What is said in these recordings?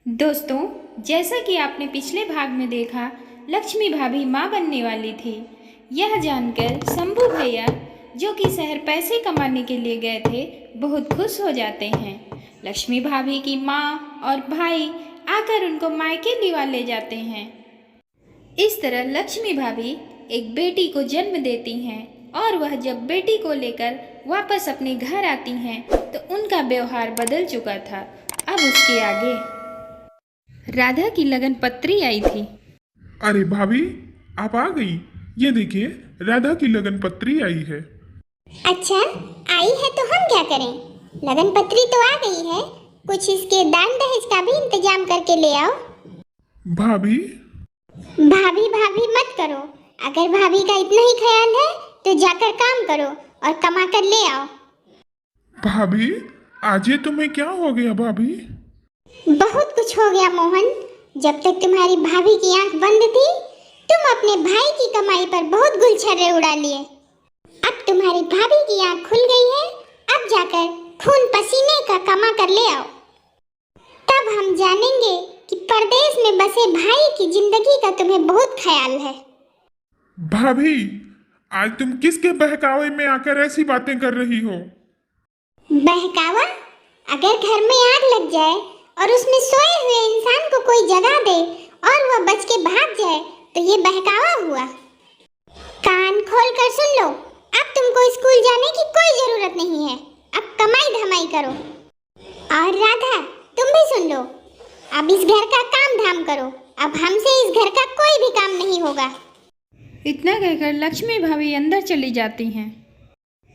दोस्तों, जैसा कि आपने पिछले भाग में देखा, लक्ष्मी भाभी माँ बनने वाली थी। यह जानकर शंभू भैया, जो कि शहर पैसे कमाने के लिए गए थे, बहुत खुश हो जाते हैं। लक्ष्मी भाभी की माँ और भाई आकर उनको मायके लिवा ले जाते हैं। इस तरह लक्ष्मी भाभी एक बेटी को जन्म देती हैं और वह जब बेटी को लेकर वापस अपने घर आती हैं तो उनका व्यवहार बदल चुका था। अब उसके आगे राधा की लगन पत्री आई थी। अरे भाभी, आप आ गई। ये देखिए, राधा की लगन पत्री आई है। अच्छा, आई है तो हम क्या करें? लगन पत्री तो आ गई है, कुछ इसके दान दहेज का भी इंतजाम करके ले आओ। भाभी, भाभी भाभी मत करो। अगर भाभी का इतना ही ख्याल है तो जाकर काम करो और कमा कर ले आओ। भाभी, आज ये तुम्हें क्या हो गया भाभी? बहुत कुछ हो गया मोहन। जब तक तुम्हारी भाभी की आंख बंद थी, तुम अपने भाई की कमाई पर बहुत गुलछर्रे उड़ा लिए। अब तुम्हारी भाभी की आंख खुल गई है, अब जाकर खून पसीने का कमा कर ले आओ। तब हम जानेंगे कि परदेश में बसे भाई की जिंदगी का तुम्हें बहुत ख्याल है। भाभी, आज तुम किसके बहकावे में आकर ऐसी बातें कर रही हो? बहकावा? अगर घर में आग लग जाए और उसमें सोए हुए इंसान को कोई जगा दे और वह बच के भाग जाए तो ये बहकावा हुआ। कान खोल कर सुन लो, अब तुमको स्कूल जाने की कोई जरूरत नहीं है। अब कमाई धमाई करो। और राधा, तुम भी सुन लो, अब इस घर का काम धाम करो। अब हमसे इस घर का कोई भी काम नहीं होगा। इतना कहकर लक्ष्मी भाभी अंदर चली जाती हैं।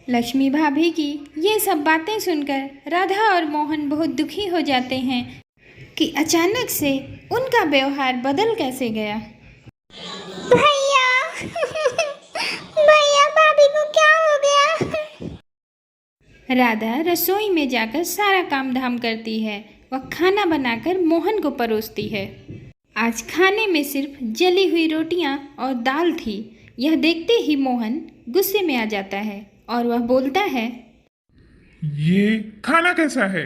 लक्ष्मी भाभी की ये सब बातें सुनकर राधा और मोहन बहुत दुखी हो जाते हैं कि अचानक से उनका व्यवहार बदल कैसे गया। भैया भैया, भाभी को क्या हो गया? राधा रसोई में जाकर सारा काम धाम करती है। वह खाना बनाकर मोहन को परोसती है। आज खाने में सिर्फ जली हुई रोटियां और दाल थी। यह देखते ही मोहन गुस्से में आ जाता है और वह बोलता है, ये खाना कैसा है?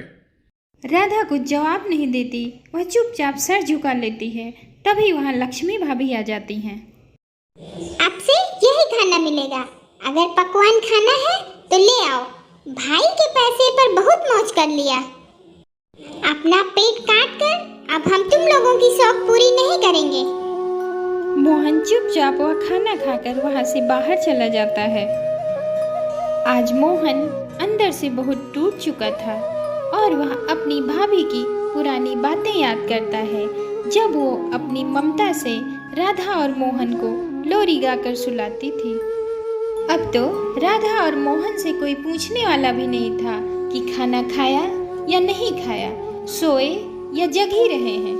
राधा कुछ जवाब नहीं देती। वह चुपचाप सर झुका लेती है। तभी वहाँ लक्ष्मी भाभी आ जाती हैं। अब से यही खाना मिलेगा। अगर पकवान खाना है तो ले आओ। भाई के पैसे पर बहुत मौज कर लिया। अपना पेट काट कर अब हम तुम लोगों की शौक पूरी नहीं करेंगे। मोहन चुपचाप वह खाना खाकर वहाँ से बाहर चला जाता है। आज मोहन अंदर से बहुत टूट चुका था और वह अपनी भाभी की पुरानी बातें याद करता है, जब वो अपनी ममता से राधा और मोहन को लोरी गाकर सुलाती थी। अब तो राधा और मोहन से कोई पूछने वाला भी नहीं था कि खाना खाया या नहीं खाया, सोए या जग ही रहे हैं।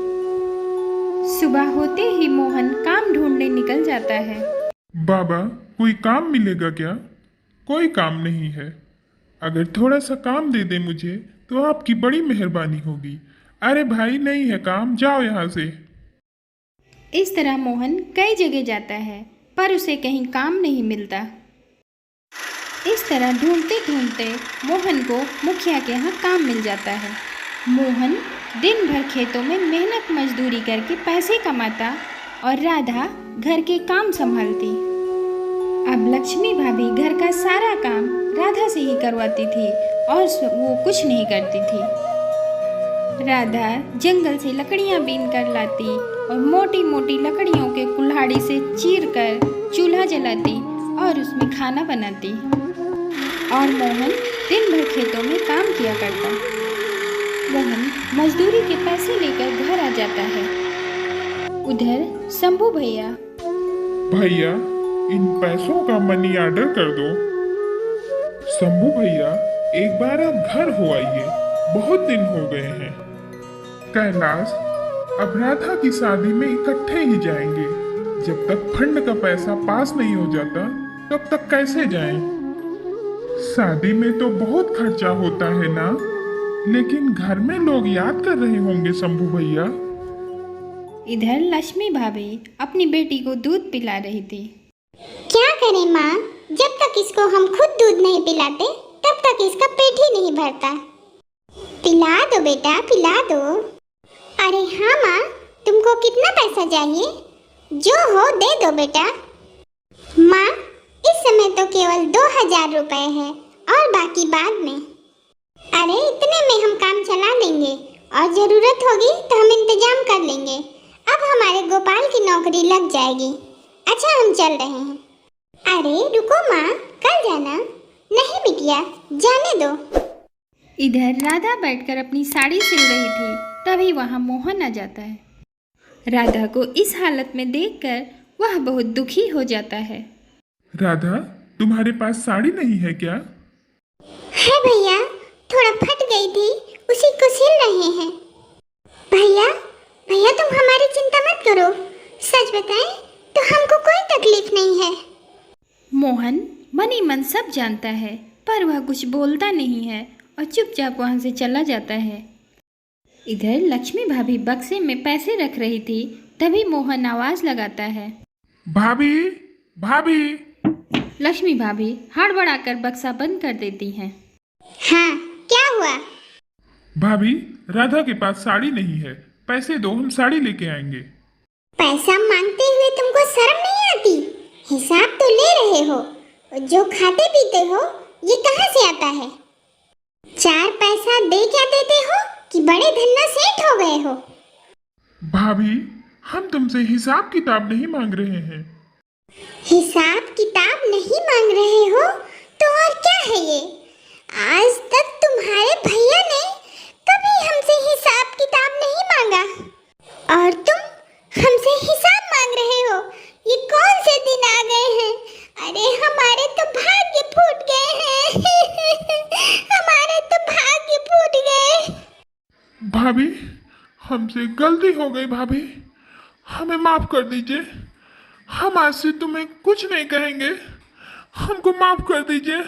सुबह होते ही मोहन काम ढूंढने निकल जाता है। बाबा, कोई काम मिलेगा क्या? कोई काम नहीं है। अगर थोड़ा सा काम दे दे मुझे तो आपकी बड़ी मेहरबानी होगी। अरे भाई, नहीं है काम, जाओ यहाँ से। इस तरह मोहन कई जगह जाता है पर उसे कहीं काम नहीं मिलता। इस तरह ढूंढते ढूंढते मोहन को मुखिया के यहाँ काम मिल जाता है। मोहन दिन भर खेतों में मेहनत मजदूरी करके पैसे कमाता और राधा घर के काम संभालती। अब लक्ष्मी भाभी घर का सारा काम राधा से ही करवाती थी और वो कुछ नहीं करती थी। राधा जंगल से लकड़ियां बीन कर लाती और मोटी मोटी लकड़ियों के कुल्हाड़ी से चीर कर चूल्हा जलाती और उसमें खाना बनाती। और मोहन दिन भर खेतों में काम किया करता। मोहन मजदूरी के पैसे लेकर घर आ जाता है। उधर शंभू भैया, भैया, इन पैसों का मनी ऑर्डर कर दो। शंभू भैया, एक बार आप घर हो आइए, बहुत दिन हो गए हैं। कैलाश, अब राधा की शादी में इकट्ठे ही जाएंगे। जब तक फंड का पैसा पास नहीं हो जाता तब तक कैसे जाएं? शादी में तो बहुत खर्चा होता है ना, लेकिन घर में लोग याद कर रहे होंगे शंभू भैया। इधर लक्ष्मी भाभी अपनी बेटी को दूध पिला रही थी। क्या करें माँ, जब तक इसको हम खुद दूध नहीं पिलाते तब तक इसका पेट ही नहीं भरता। पिला दो बेटा, पिला दो। अरे पैसा चाहिए? जो हो दे दो बेटा। माँ, इस समय तो केवल 2000 रुपए है और बाकी बाद में। अरे इतने में हम काम चला लेंगे और जरूरत होगी तो हम इंतजाम कर लेंगे। अब हमारे गोपाल की नौकरी लग जाएगी। अच्छा हम चल रहे हैं। अरे रुको माँ, कल जाना। नहीं बिटिया, जाने दो। इधर राधा बैठकर अपनी साड़ी सिल रही थी, तभी वहाँ मोहन आ जाता है। राधा को इस हालत में देखकर वह बहुत दुखी हो जाता है। राधा, तुम्हारे पास साड़ी नहीं है क्या? है भैया, थोड़ा फट गई थी, उसी को सिल रहे हैं। भैया, भैया तुम हमारी चिंता मत करो। सच बताएं तो हमको कोई तकलीफ नहीं है। मोहन मन ही मन सब जानता है, पर वह कुछ बोलता नहीं है और चुपचाप वहाँ से चला जाता है। इधर लक्ष्मी भाभी बक्से में पैसे रख रही थी, तभी मोहन आवाज लगाता है, भाभी, भाभी। लक्ष्मी भाभी हड़बड़ाकर बक्सा बंद कर देती हैं। हाँ, क्या हुआ? भाभी, राधा के पास साड़ी नहीं है, पैसे दो, हम साड़ी लेके आएंगे। पैसा मांगते हुए तुमको शर्म नहीं आती? हिसाब तो ले रहे हो, जो खाते पीते हो ये कहाँ से आता है? 4 पैसा दे क्या देते हो कि बड़े धन्ना सेठ हो गए हो? भाभी, हम तुमसे हिसाब किताब नहीं मांग रहे हैं। हिसाब किताब नहीं मांग रहे हो तो और क्या है ये? आज तक तुम्हारे भैया ने कभी हमसे हिसाब किताब नहीं मांगा और तुम हमसे हिसाब मांग रहे हो। ये कौन से दिन आ गए हैं? अरे हमारे तो भाग्य फूट गए हैं। हमारे तो भाग्य फूट गए। भाभी, हमसे गलती हो गई भाभी, हमें माफ कर दीजिए। हम आज से तुम्हें कुछ नहीं कहेंगे, हमको माफ कर दीजिए।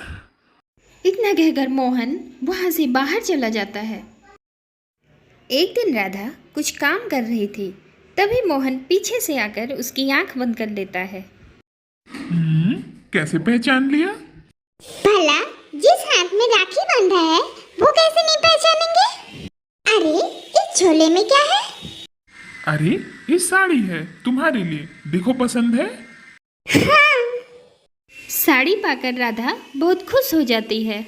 इतना कहकर मोहन वहाँ से बाहर चला जाता है। एक दिन राधा कुछ काम कर रही थी, तभी मोहन पीछे से आकर उसकी आंख बंद कर लेता है। कैसे पहचान लिया? भला जिस हाथ में राखी बंधा है वो कैसे नहीं पहचानेंगे? अरे इस झोले में क्या है? अरे ये साड़ी है तुम्हारे लिए, देखो पसंद है? हाँ। साड़ी पाकर राधा बहुत खुश हो जाती है।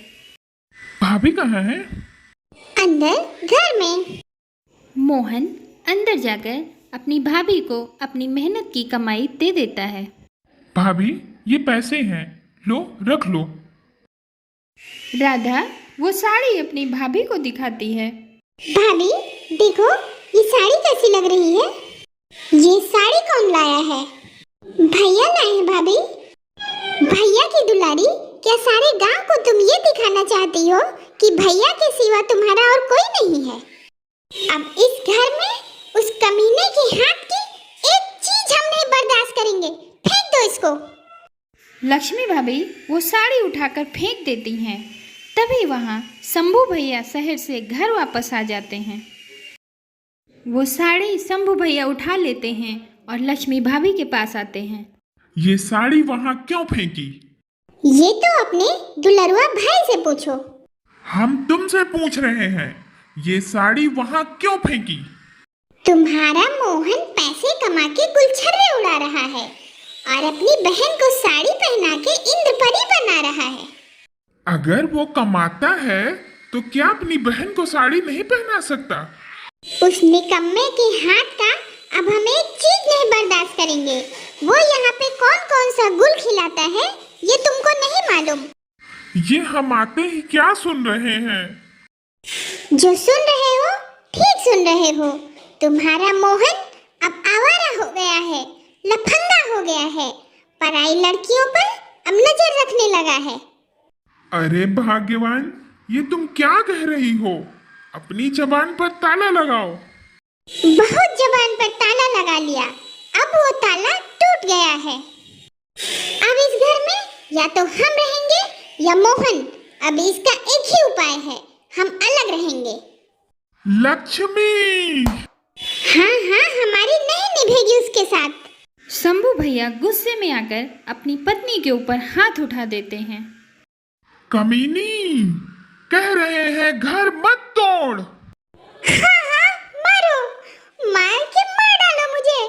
भाभी कहाँ है? अंदर घर में। मोहन अंदर जाकर अपनी भाभी को अपनी मेहनत की कमाई दे देता है। भाभी, ये पैसे हैं, लो रख लो। राधा वो साड़ी अपनी भाभी को दिखाती है। भाभी देखो, ये साड़ी कैसी लग रही है? ये साड़ी कौन लाया है? भैया लाए हैं भाभी। भैया की दुलारी, क्या सारे गांव को तुम ये दिखाना चाहती हो कि भैया के सिवा तुम्हारा और कोई नहीं है? अब इस घर में उस कमीने के हाथ की एक चीज हम नहीं बर्दाश्त करेंगे। फेंक दो इसको। लक्ष्मी भाभी वो साड़ी उठाकर फेंक देती हैं। तभी वहाँ शंभू भैया शहर से घर वापस आ जाते हैं। वो साड़ी शंभू भैया उठा लेते हैं और लक्ष्मी भाभी के पास आते हैं। ये साड़ी वहाँ क्यों फेंकी? ये तो अपने दुलरुआ भाई से पूछो। हम तुमसे पूछ रहे हैं, ये साड़ी वहाँ क्यों फेंकी? तुम्हारा मोहन पैसे कमा के गुलछर्रे उड़ा रहा है और अपनी बहन को साड़ी पहना के इंद्रपरी बना रहा है। अगर वो कमाता है तो क्या अपनी बहन को साड़ी नहीं पहना सकता? उस निकम्मे के हाथ का अब हम एक चीज नहीं बर्दाश्त करेंगे। वो यहाँ पे कौन कौन सा गुल खिलाता है ये तुमको नहीं मालूम। ये हम आते ही क्या सुन रहे हैं? जो सुन रहे हो ठीक सुन रहे हो। तुम्हारा मोहन अब आवारा हो गया है, लफंगा हो गया है, पराई लड़कियों पर अब नजर रखने लगा है। अरे भाग्यवान, ये तुम क्या कह रही हो? अपनी जबान पर ताला लगाओ। बहुत जबान पर ताला लगा लिया, अब वो ताला टूट गया है। अब इस घर में या तो हम रहेंगे या मोहन। अब इसका एक ही उपाय है, हम अलग रहेंगे। लक्ष्मी! हाँ हाँ, हमारी नहीं निभेगी उसके साथ। शंभू भैया गुस्से में आकर अपनी पत्नी के ऊपर हाथ उठा देते हैं। कमीनी, कह रहे हैं घर मत तोड़। हाँ हाँ, मारो, मार के मार डालो मुझे।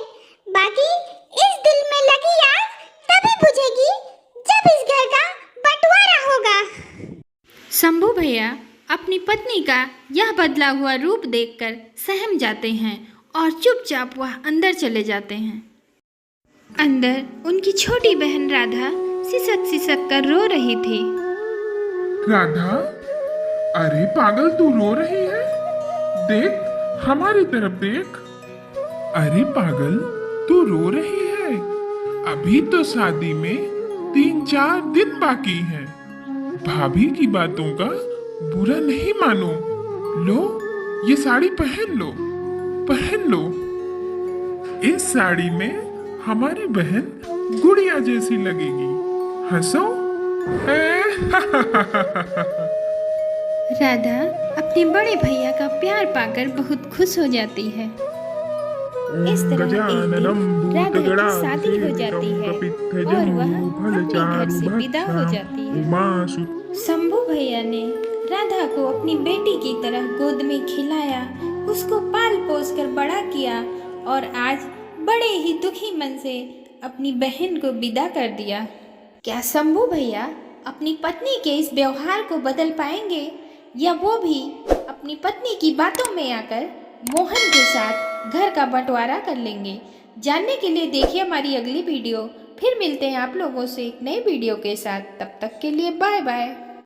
पत्नी का यह बदला हुआ रूप देखकर सहम जाते हैं और चुपचाप वह अंदर चले जाते हैं। अंदर उनकी छोटी बहन राधा सिसक सिसक कर रो रही थी। राधा, अरे पागल, तू रो रही है? देख, हमारी तरफ देख। अरे पागल, तू रो रही है? अभी तो शादी में 3-4 दिन बाकी हैं। भाभी की बातों का बुरा नहीं मानो। लो, ये साड़ी पहन लो, पहन लो। इस साड़ी में हमारी बहन गुड़िया जैसी लगेगी। हंसो। राधा अपने बड़े भैया का प्यार पाकर बहुत खुश हो जाती है। इस तरह एक दिन राधा की शादी हो जाती है और वह अपने घर से विदा हो जाती है। शंभू भैया ने राधा को अपनी बेटी की तरह गोद में खिलाया, उसको पाल पोस कर बड़ा किया और आज बड़े ही दुखी मन से अपनी बहन को विदा कर दिया। क्या शंभू भैया अपनी पत्नी के इस व्यवहार को बदल पाएंगे या वो भी अपनी पत्नी की बातों में आकर मोहन के साथ घर का बंटवारा कर लेंगे? जानने के लिए देखिए हमारी अगली वीडियो। फिर मिलते हैं आप लोगों से एक नई वीडियो के साथ। तब तक के लिए बाय बाय।